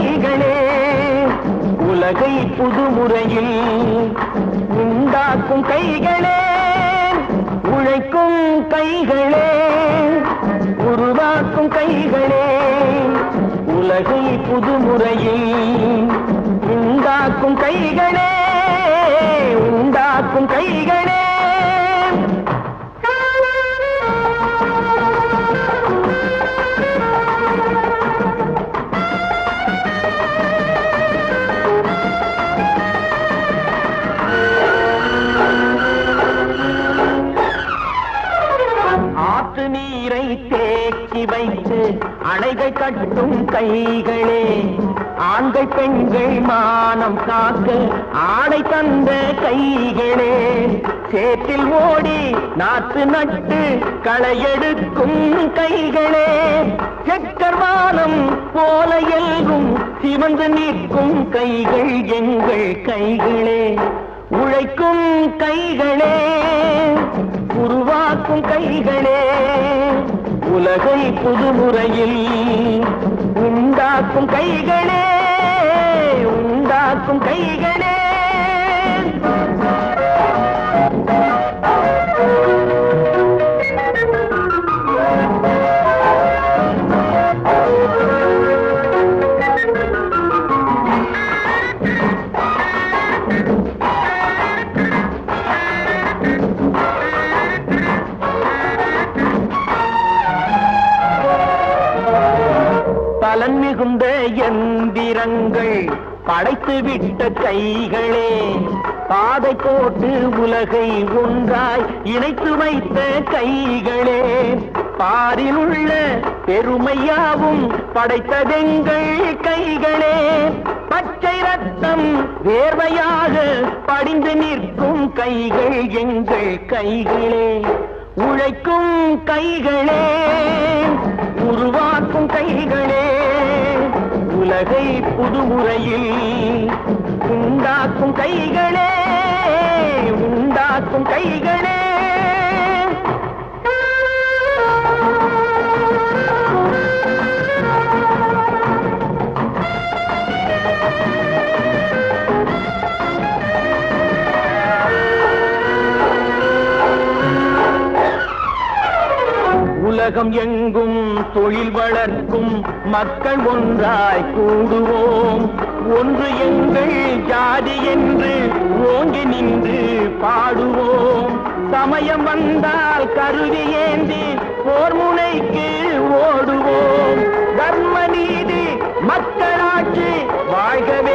கைகளே உலகை புதுமுறையில் உண்டாக்கும் கைகளே உழைக்கும் கைகளே உருவாக்கும் கைகளே உலகை புதுமுறையில் உண்டாக்கும் கைகளே உண்டாக்கும் கைகளே ஆற்று நீரை தேக்கி வைத்து அணைகள் கட்டும் கைகளே ஆண்கள் பெண்கள் மானம் காக்க ஆடை தந்த கைகளே சேற்றில் ஓடி நாற்று நட்டு களையெடுக்கும் கைகளே செக்கர்வானம் போல எல்கும் சிவந்து நிற்கும் கைகள் எங்கள் கைகளே உழைக்கும் கைகளே உருவாக்கும் கைகளே உலகை புதுமுறையில் உண்டாக்கும் கைகளே உண்டாக்கும் கைகளே பலன் மிகுந்த எந்திரங்கள் படைத்து விட்ட கைகளே பாதை போட்டு உலகை ஒன்றாய் இணைத்து வைத்த கைகளே பாரில் உள்ள பெருமையாவும் படைத்ததெங்கள் கைகளே பச்சை ரத்தம் வேர்வையாக படிந்து நிற்கும் கைகள் எங்கள் கைகளே உழைக்கும் கைகளே உருவாக்கும் கைகளே உலகை புதுமுறையில் உண்டாக்கும் கைகளே உண்டாக்கும் கைகளே உலகம் எங்கும் தொழில் வளர்க்கும் மக்கள் ஒன்றாய் கூடுவோம் ஒன்று எங்கள் ஜாதி என்று ஓங்கி நின்று பாடுவோம் சமயம் வந்தால் கருவி ஏந்தி போர் முனைக்கு ஓடுவோம் தர்ம நீதி மக்களாட்சி வாழ்கவே